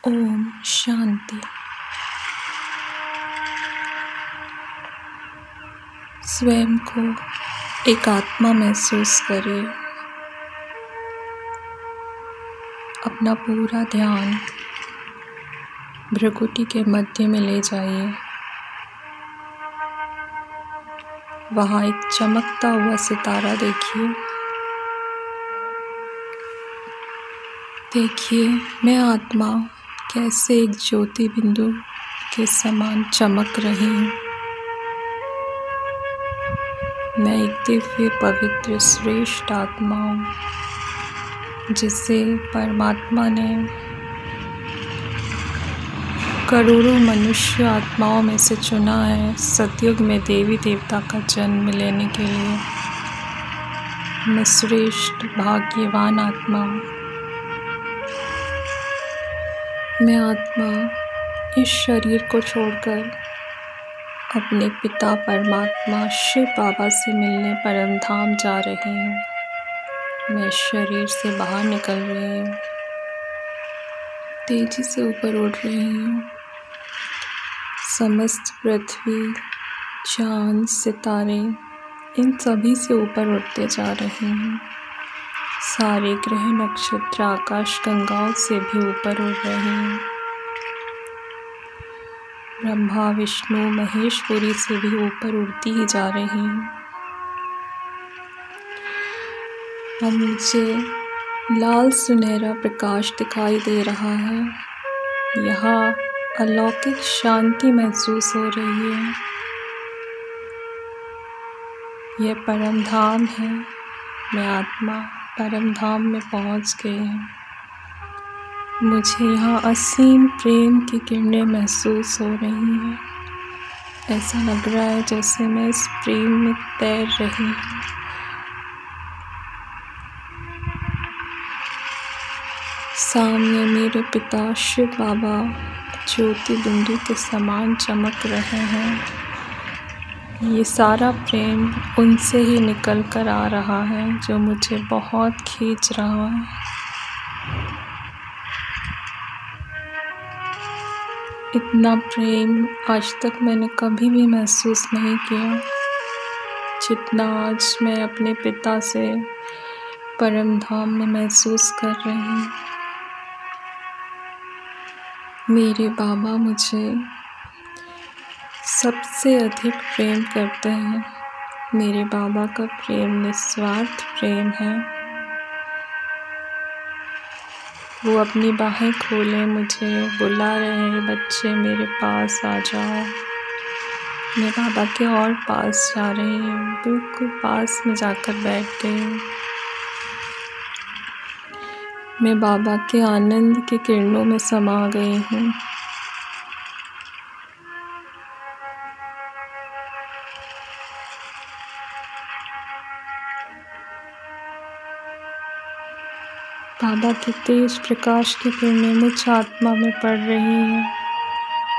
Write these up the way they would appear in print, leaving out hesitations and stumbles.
ओम शांति। स्वयं को एक आत्मा महसूस करें। अपना पूरा ध्यान भ्रुकुटी के मध्य में ले जाइए। वहाँ एक चमकता हुआ सितारा देखिए। देखिए मैं आत्मा कैसे एक ज्योति बिंदु के समान चमक रही हूँ। मैं एक दिव्य पवित्र श्रेष्ठ आत्मा हूँ, जिसे परमात्मा ने करोड़ों मनुष्य आत्माओं में से चुना है, सतयुग में देवी देवता का जन्म लेने के लिए। मैं श्रेष्ठ भाग्यवान आत्मा हूँ। मैं आत्मा इस शरीर को छोड़कर अपने पिता परमात्मा शिव बाबा से मिलने परम धाम जा रही हूँ। मैं शरीर से बाहर निकल रही हूँ, तेजी से ऊपर उड़ रही हूँ। समस्त पृथ्वी, चांद, सितारे, इन सभी से ऊपर उड़ते जा रहे हैं। सारे ग्रह, नक्षत्र, आकाश गंगाओं से भी ऊपर उड़ रहे हैं। ब्रह्मा, विष्णु, महेश्वरी से भी ऊपर उड़ती ही जा रही हैं। अब मुझे लाल सुनहरा प्रकाश दिखाई दे रहा है। यहाँ अलौकिक शांति महसूस हो रही है। यह परम धाम है। मैं आत्मा परम धाम में पहुँच गई हूँ। मुझे यहाँ असीम प्रेम की किरणें महसूस हो रही हैं। ऐसा लग रहा है जैसे मैं इस प्रेम में तैर रही हूँ। सामने मेरे पिता शिव बाबा ज्योति बिंदु के समान चमक रहे हैं। ये सारा प्रेम उनसे ही निकल कर आ रहा है, जो मुझे बहुत खींच रहा है। इतना प्रेम आज तक मैंने कभी भी महसूस नहीं किया, जितना आज मैं अपने पिता से परम धाम में महसूस कर रही हूँ। मेरे बाबा मुझे सबसे अधिक प्रेम करते हैं। मेरे बाबा का प्रेम निस्वार्थ प्रेम है। वो अपनी बाहें खोले मुझे बुला रहे हैं, बच्चे मेरे पास आ जाओ। मैं बाबा के और पास जा रही हूँ, बिल्कुल पास में जाकर बैठ गई हूँ। मैं बाबा के आनंद की किरणों में समा गई हूँ। बाबा की तेज प्रकाश की किरणें मुझ आत्मा में पड़ रही हैं,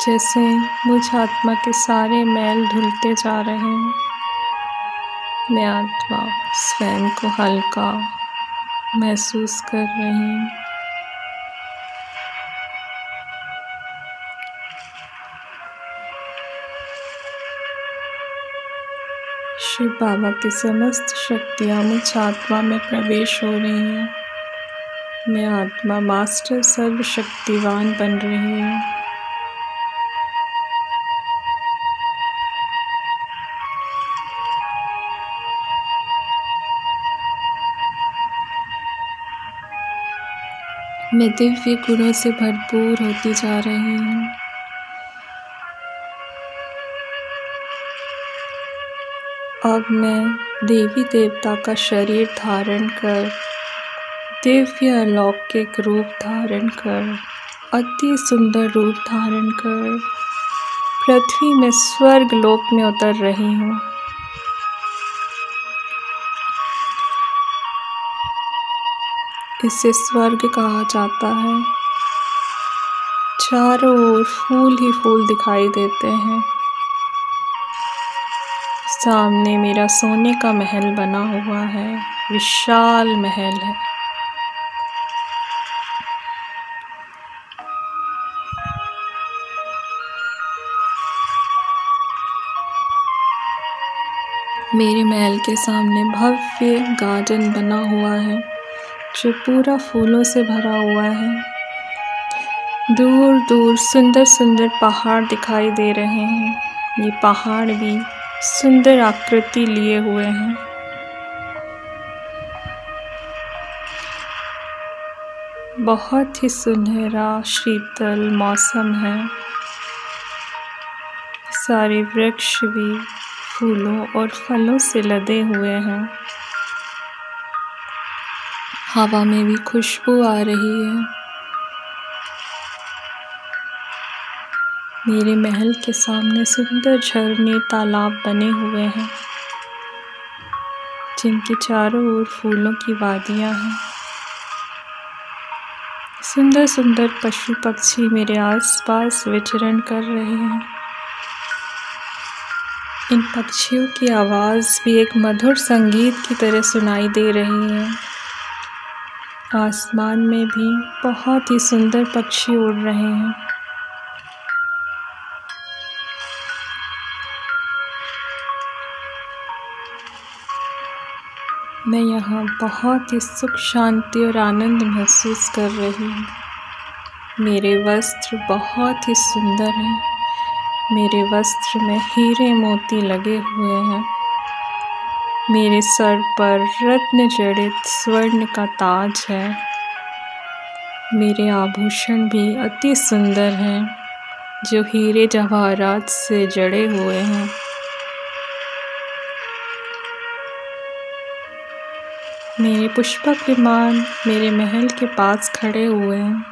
जैसे मुझ आत्मा के सारे मैल धुलते जा रहे हैं। मैं आत्मा स्वयं को हल्का महसूस कर रही हूँ। शिव बाबा की समस्त शक्तियाँ मुझ आत्मा में प्रवेश हो रही हैं। मैं आत्मा मास्टर सर्वशक्तिवान बन रही हूँ। मैं दिव्य गुणों से भरपूर होती जा रही हूँ। अब मैं देवी देवता का शरीर धारण कर, दिव्य अलौकिक रूप धारण कर, अति सुंदर रूप धारण कर पृथ्वी में स्वर्ग लोक में उतर रही हूँ। इसे स्वर्ग कहा जाता है। चारों ओर फूल ही फूल दिखाई देते हैं। सामने मेरा सोने का महल बना हुआ है, विशाल महल है। मेरे महल के सामने भव्य गार्डन बना हुआ है जो पूरा फूलों से भरा हुआ है। दूर दूर सुंदर सुंदर पहाड़ दिखाई दे रहे हैं। ये पहाड़ भी सुंदर आकृति लिए हुए हैं। बहुत ही सुनहरा शीतल मौसम है। सारे वृक्ष भी फूलों और फलों से लदे हुए हैं। हवा में भी खुशबू आ रही है। मेरे महल के सामने सुंदर झरने तालाब बने हुए हैं जिनके चारों ओर फूलों की वादियां हैं। सुंदर सुंदर पशु पक्षी मेरे आसपास विचरण कर रहे हैं। इन पक्षियों की आवाज़ भी एक मधुर संगीत की तरह सुनाई दे रही है। आसमान में भी बहुत ही सुंदर पक्षी उड़ रहे हैं। मैं यहाँ बहुत ही सुख शांति और आनंद महसूस कर रही हूँ। मेरे वस्त्र बहुत ही सुंदर हैं। मेरे वस्त्र में हीरे मोती लगे हुए हैं। मेरे सर पर रत्न जड़ित स्वर्ण का ताज है। मेरे आभूषण भी अति सुंदर हैं जो हीरे जवाहरात से जड़े हुए हैं। मेरे पुष्पक विमान मेरे महल के पास खड़े हुए हैं।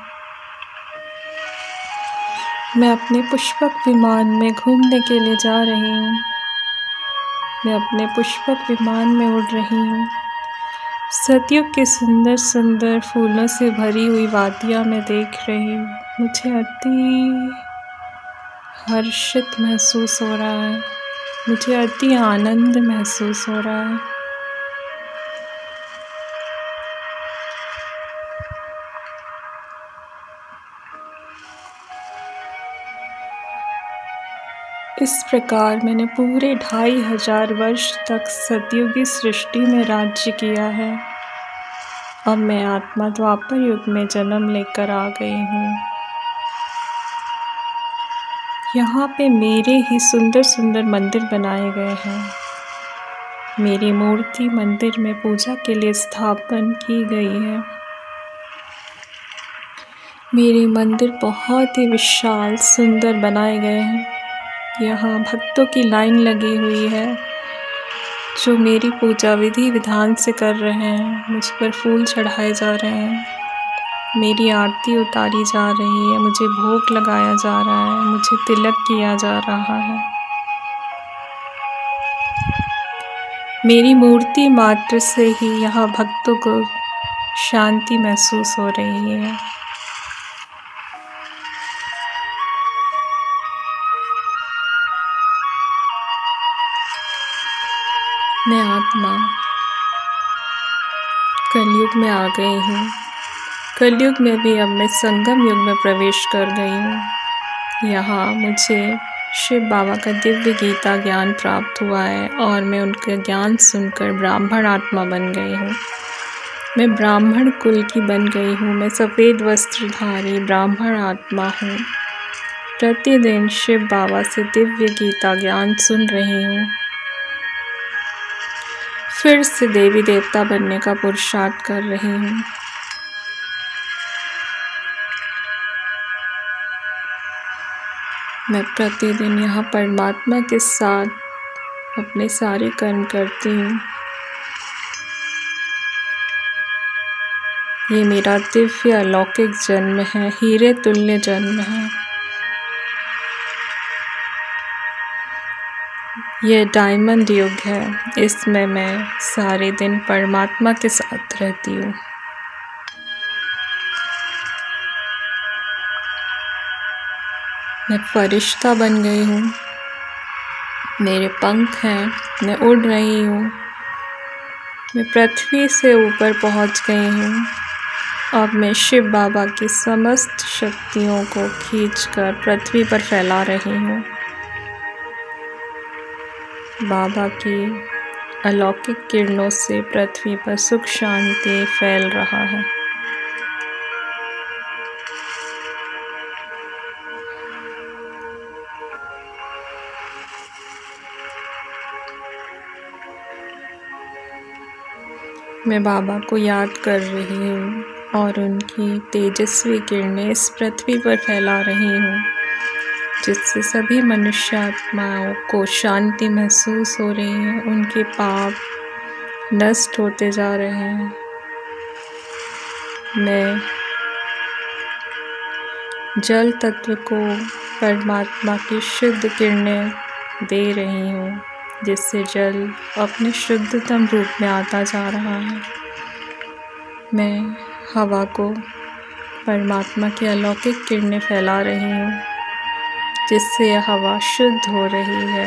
मैं अपने पुष्पक विमान में घूमने के लिए जा रही हूँ। मैं अपने पुष्पक विमान में उड़ रही हूँ। सतयुग के सुंदर सुंदर फूलों से भरी हुई वादियाँ मैं देख रही हूँ। मुझे अति हर्षित महसूस हो रहा है। मुझे अति आनंद महसूस हो रहा है। इस प्रकार मैंने पूरे 2500 वर्ष तक सतयुगी सृष्टि में राज्य किया है। अब मैं आत्मा द्वापर युग में जन्म लेकर आ गई हूँ। यहाँ पे मेरे ही सुंदर सुंदर मंदिर बनाए गए हैं। मेरी मूर्ति मंदिर में पूजा के लिए स्थापन की गई है। मेरे मंदिर बहुत ही विशाल सुंदर बनाए गए हैं। यहाँ भक्तों की लाइन लगी हुई है जो मेरी पूजा विधि विधान से कर रहे हैं। मुझ पर फूल चढ़ाए जा रहे हैं। मेरी आरती उतारी जा रही है। मुझे भोग लगाया जा रहा है। मुझे तिलक किया जा रहा है। मेरी मूर्ति मात्र से ही यहाँ भक्तों को शांति महसूस हो रही है। मैं आत्मा कलयुग में आ गई हूँ। कलयुग में भी अब मैं संगम युग में प्रवेश कर गई हूँ। यहाँ मुझे शिव बाबा का दिव्य गीता ज्ञान प्राप्त हुआ है और मैं उनका ज्ञान सुनकर ब्राह्मण आत्मा बन गई हूँ। मैं ब्राह्मण कुल की बन गई हूँ। मैं सफ़ेद वस्त्रधारी ब्राह्मण आत्मा हूँ। प्रतिदिन शिव बाबा से दिव्य गीता ज्ञान सुन रही हूँ। फिर से देवी देवता बनने का पुरुषार्थ कर रही हूँ। मैं प्रतिदिन यहाँ परमात्मा के साथ अपने सारे कर्म करती हूँ। ये मेरा दिव्य अलौकिक जन्म है, हीरे तुल्य जन्म है। यह डायमंड युग है। इसमें मैं सारे दिन परमात्मा के साथ रहती हूँ। मैं फरिश्ता बन गई हूँ। मेरे पंख हैं। मैं उड़ रही हूँ। मैं पृथ्वी से ऊपर पहुँच गई हूँ। अब मैं शिव बाबा की समस्त शक्तियों को खींचकर पृथ्वी पर फैला रही हूँ। बाबा की अलौकिक किरणों से पृथ्वी पर सुख शांति फैल रहा है। मैं बाबा को याद कर रही हूँ और उनकी तेजस्वी किरणें इस पृथ्वी पर फैला रही हूँ, जिससे सभी मनुष्य आत्माओं को शांति महसूस हो रही है। उनके पाप नष्ट होते जा रहे हैं। मैं जल तत्व को परमात्मा की शुद्ध किरणें दे रही हूँ, जिससे जल अपने शुद्धतम रूप में आता जा रहा है। मैं हवा को परमात्मा की अलौकिक किरणें फैला रही हूँ, जिससे यह हवा शुद्ध हो रही है।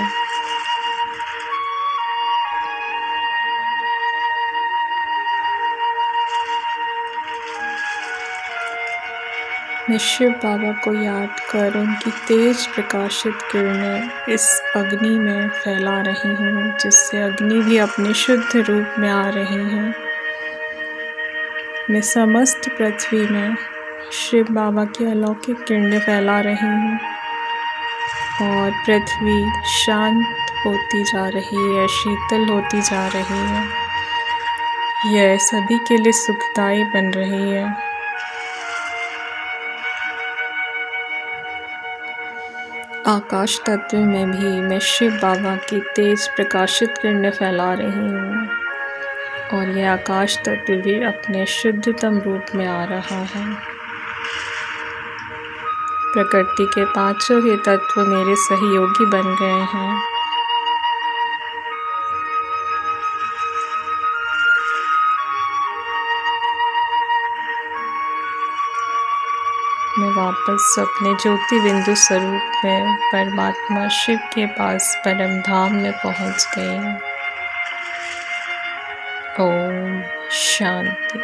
मैं शिव बाबा को याद कर उनकी तेज प्रकाशित किरणें इस अग्नि में फैला रही हूँ, जिससे अग्नि भी अपने शुद्ध रूप में आ रही है। मैं समस्त पृथ्वी में शिव बाबा की अलौकिक किरणें फैला रही हूँ और पृथ्वी शांत होती जा रही है, शीतल होती जा रही है। यह सभी के लिए सुखदायी बन रही है। आकाश तत्व में भी मैं शिव बाबा की तेज प्रकाशित किरणें फैला रही हूँ और यह आकाश तत्व भी अपने शुद्धतम रूप में आ रहा है। प्रकृति के पांचों ही तत्व मेरे सहयोगी बन गए हैं। मैं वापस अपने ज्योति बिंदु स्वरूप में परमात्मा शिव के पास परम धाम में पहुंच गई। ओम शांति।